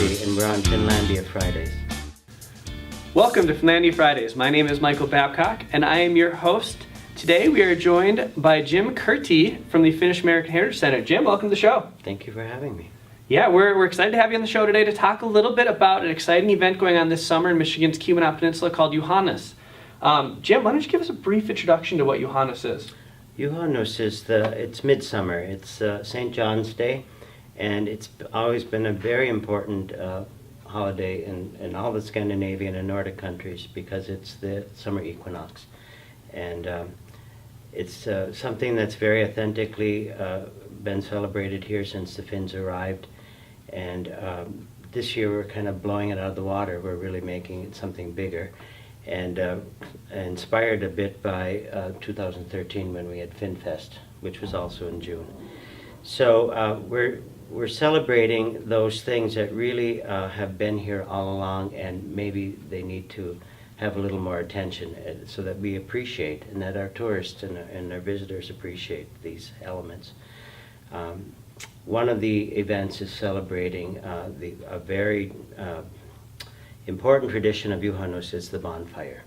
Kurtti, and we're on Finlandia Fridays. Welcome to Finlandia Fridays. My name is Michael Babcock, and I am your host. Today we are joined by Jim Kurtti from the Finnish American Heritage Center. Jim, welcome to the show. Thank you for having me. Yeah, we're excited to have you on the show today to talk a little bit about an exciting event going on this summer in Michigan's Keweenaw Peninsula called Juhannus. Jim, why don't you give us a brief introduction to what Juhannus is? Juhannus it's midsummer. It's St. John's Day, and it's always been a very important holiday in all the Scandinavian and Nordic countries because it's the summer equinox. And it's something that's very authentically been celebrated here since the Finns arrived. And this year we're kind of blowing it out of the water. We're really making it something bigger. And inspired a bit by 2013 when we had FinFest, which was also in June. So we're celebrating those things that really have been here all along, and maybe they need to have a little more attention so that we appreciate, and that our tourists and our visitors appreciate these elements. One of the events is celebrating a very important tradition of Juhannus is the bonfire.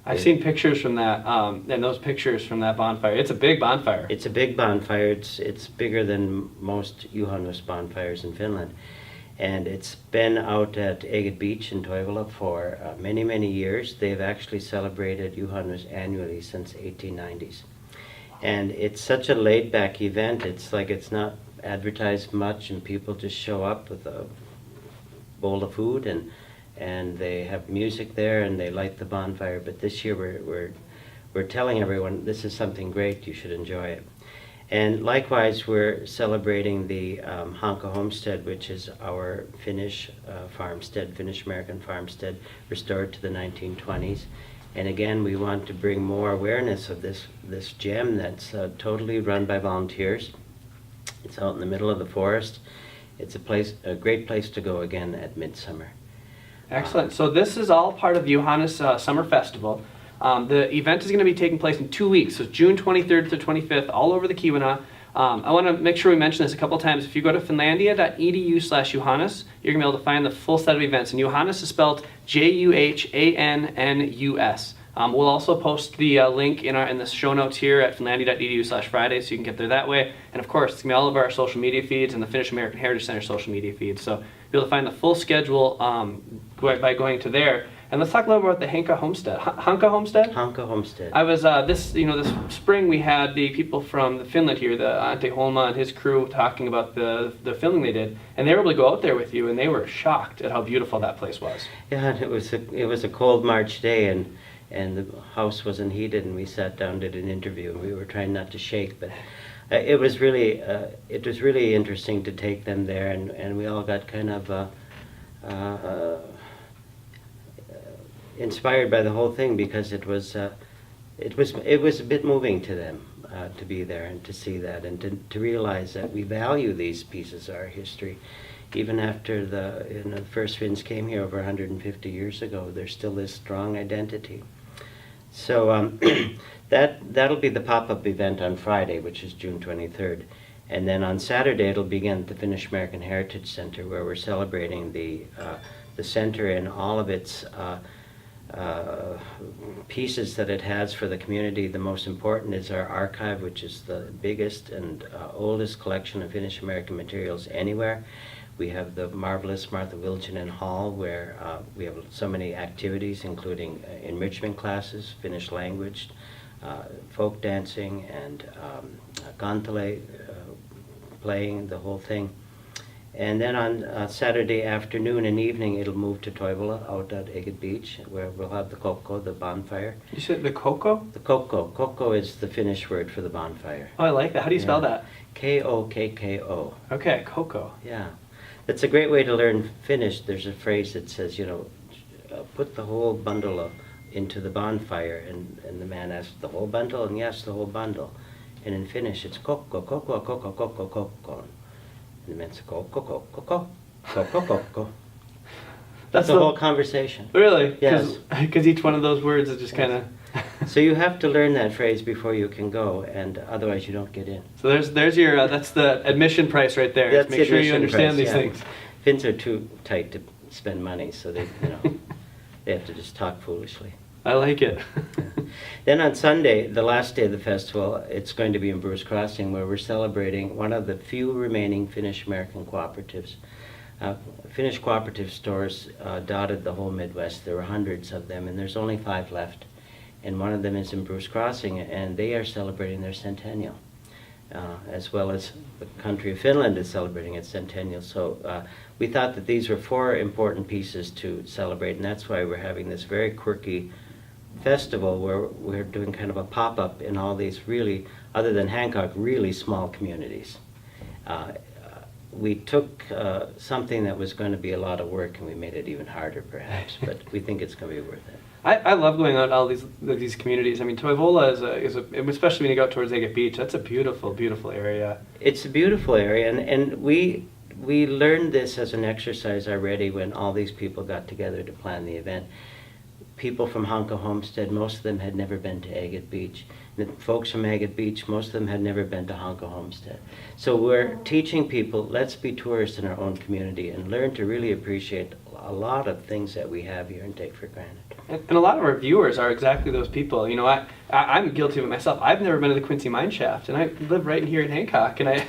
I've seen pictures from that, and those pictures from that bonfire. It's a big bonfire. It's a big bonfire. It's bigger than most Juhannus bonfires in Finland. And it's been out at Eget Beach in Toivola for many, many years. They've actually celebrated Juhannus annually since 1890s. And it's such a laid-back event. It's like it's not advertised much, and people just show up with a bowl of food, and they have music there, and they light the bonfire. But this year we're telling everyone this is something great. You should enjoy it. And likewise, we're celebrating the Hanka homestead, which is our Finnish farmstead, Finnish American farmstead, restored to the 1920s. And again, we want to bring more awareness of this gem that's totally run by volunteers. It's out in the middle of the forest. It's a great place to go again at midsummer. Excellent. So this is all part of the Juhannus Summer Festival. The event is going to be taking place in 2 weeks, so June 23rd to 25th, all over the Keweenaw. I want to make sure we mention this a couple times. If you go to finlandia.edu/Juhannus, you're going to be able to find the full set of events. And Juhannus is spelled Juhannus. We'll also post the link in the show notes here at finlandia.edu/Friday, so you can get there that way. And of course, it's going to be all of our social media feeds and the Finnish American Heritage Center social media feeds. So you'll be able to find the full schedule by going to there. And let's talk a little bit about the Hanka homestead. Hanka homestead? Hanka homestead. I was this spring we had the people from Finland here, the Ante Holma and his crew, talking about the filming they did, and they were able to go out there with you, and they were shocked at how beautiful that place was. Yeah, and it was a cold March day, and the house wasn't heated, and we sat down, did an interview, and we were trying not to shake, but it was really interesting to take them there, and we all got kind of inspired by the whole thing, because it was a bit moving to them to be there and to see that, and to realize that we value these pieces of our history. Even after the first Finns came here over 150 years ago, there's still this strong identity. So that'll be the pop-up event on Friday, which is June 23rd. And then on Saturday it'll begin at the Finnish American Heritage Center, where we're celebrating the center and all of its pieces that it has for the community. The most important is our archive, which is the biggest and oldest collection of Finnish American materials anywhere. We have the marvelous Martha Wilginen Hall, where we have so many activities, including enrichment classes, Finnish language, folk dancing, and kantele playing, the whole thing. And then on Saturday afternoon and evening, it'll move to Toivola out at Eget Beach, where we'll have the kokko, the bonfire. You said the koko? The kokko. Kokko is the Finnish word for the bonfire. Oh, I like that. How do you spell that? Kokko. Okay, koko. Yeah. That's a great way to learn Finnish. There's a phrase that says, put the whole bundle into the bonfire. And the man asks, the whole bundle? And yes, the whole bundle. And in Finnish, it's kokko, kokko, kokko, kokko, kokko. And the man says, kokko, kokko, kokko, kokko, kokko. That's the whole conversation. Really? Yes. Because each one of those words is just kind of... So you have to learn that phrase before you can go, and otherwise you don't get in. So there's your, that's the admission price right there. That's Make sure you understand price, these things. Finns are too tight to spend money, so they, they have to just talk foolishly. I like it. Then on Sunday, the last day of the festival, it's going to be in Bruce Crossing, where we're celebrating one of the few remaining Finnish American cooperatives. Finnish cooperative stores dotted the whole Midwest. There were hundreds of them, and there's only 5 left. And one of them is in Bruce Crossing, and they are celebrating their centennial, as well as the country of Finland is celebrating its centennial. So we thought that these were 4 important pieces to celebrate, and that's why we're having this very quirky festival where we're doing kind of a pop-up in all these really, other than Hancock, really small communities. We took something that was going to be a lot of work and we made it even harder perhaps, but we think it's going to be worth it. I love going out to all these communities. I mean, Toivola is especially when you go out towards Agate Beach, that's a beautiful, beautiful area. It's a beautiful area, and we learned this as an exercise already when all these people got together to plan the event. People from Hanka Homestead, most of them had never been to Agate Beach. The folks from Agate Beach, most of them had never been to Hanka Homestead. So we're teaching people, let's be tourists in our own community and learn to really appreciate a lot of things that we have here and take for granted. And a lot of our viewers are exactly those people. You know, I'm guilty of it myself. I've never been to the Quincy Mine Shaft, and I live right here in Hancock, and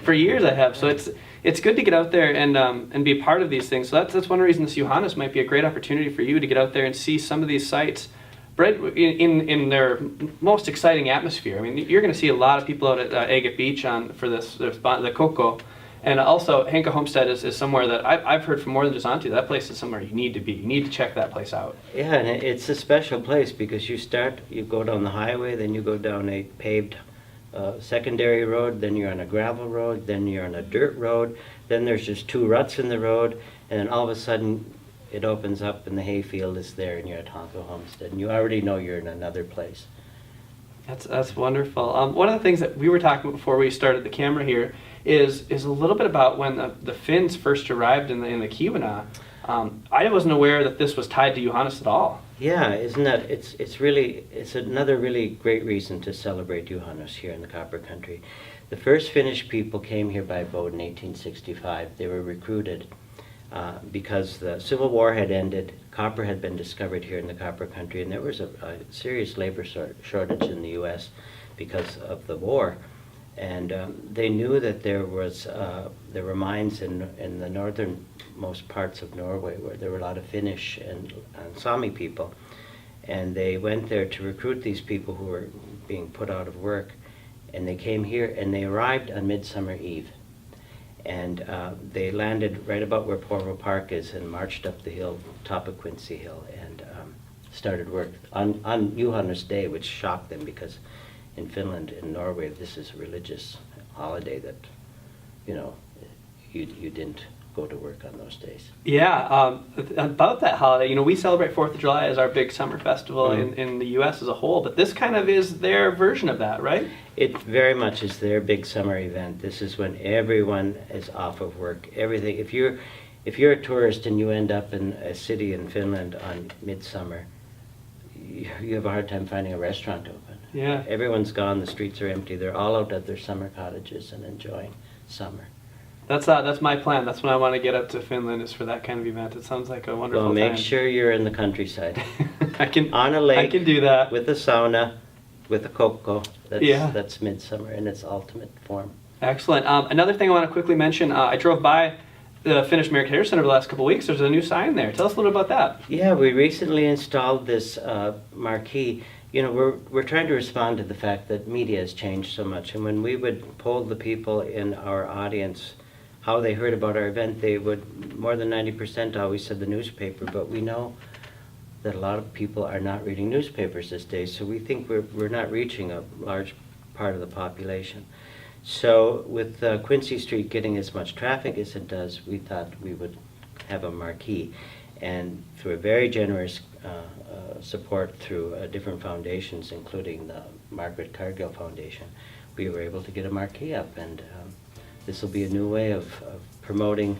for years I have. So it's good to get out there and be a part of these things. So that's one reason this Juhannus might be a great opportunity for you to get out there and see some of these sites right in their most exciting atmosphere. I mean, you're going to see a lot of people out at Agate Beach for the Coco. And also, Hanka Homestead is somewhere that I've heard from more than just Auntie. That place is somewhere you need to be. You need to check that place out. Yeah, and it's a special place because you go down the highway, then you go down a paved secondary road, then you're on a gravel road, then you're on a dirt road, then there's just 2 ruts in the road, and then all of a sudden it opens up and the hayfield is there and you're at Hanka Homestead, and you already know you're in another place. That's wonderful. One of the things that we were talking about before we started the camera here is a little bit about when the Finns first arrived in the Keweenaw. I wasn't aware that this was tied to Juhannus at all. Yeah, isn't that, it's another really great reason to celebrate Juhannus here in the Copper Country. The first Finnish people came here by boat in 1865. They were recruited because the Civil War had ended, copper had been discovered here in the Copper Country, and there was a serious labor shortage in the U.S. because of the war. And they knew that there were mines in the northernmost parts of Norway where there were a lot of Finnish and Sami people. And they went there to recruit these people who were being put out of work. And they came here and they arrived on Midsummer Eve. And they landed right about where Porvo Park is and marched up the hill, top of Quincy Hill, and started work on Juhannus Day, which shocked them because in Finland and Norway this is a religious holiday that, you didn't go to work on those days. Yeah, about that holiday, we celebrate 4th of July as our big summer festival in the U.S. as a whole, but this kind of is their version of that, right? It very much is their big summer event. This is when everyone is off of work. Everything. If you're a tourist and you end up in a city in Finland on midsummer, you have a hard time finding a restaurant open. Yeah. Everyone's gone. The streets are empty. They're all out at their summer cottages and enjoying summer. That's my plan. That's when I want to get up to Finland, is for that kind of event. It sounds like a wonderful Well, make time. sure you're in the countryside. On a lake. I can do that. With a sauna, with a cocoa. Yeah. That's midsummer in its ultimate form. Excellent. Another thing I want to quickly mention, I drove by the Finnish American Heritage Center the last couple of weeks. There's a new sign there. Tell us a little bit about that. Yeah, we recently installed this marquee. We're trying to respond to the fact that media has changed so much, and when we would poll the people in our audience how they heard about our event, they would, more than 90% always said the newspaper, but we know that a lot of people are not reading newspapers these days, so we think we're not reaching a large part of the population. So with Quincy Street getting as much traffic as it does, we thought we would have a marquee. And through a very generous support through different foundations, including the Margaret Cargill Foundation, we were able to get a marquee up. And this will be a new way of promoting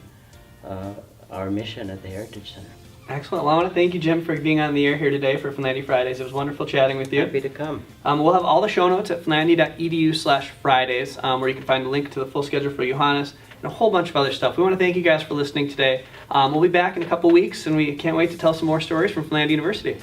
our mission at the Heritage Center. Excellent. Well, I want to thank you, Jim, for being on the air here today for Finlandia Fridays. It was wonderful chatting with you. Happy to come. We'll have all the show notes at finlandia.edu/Fridays, where you can find a link to the full schedule for Juhannus, and a whole bunch of other stuff. We want to thank you guys for listening today. We'll be back in a couple weeks, and we can't wait to tell some more stories from Finlandia University.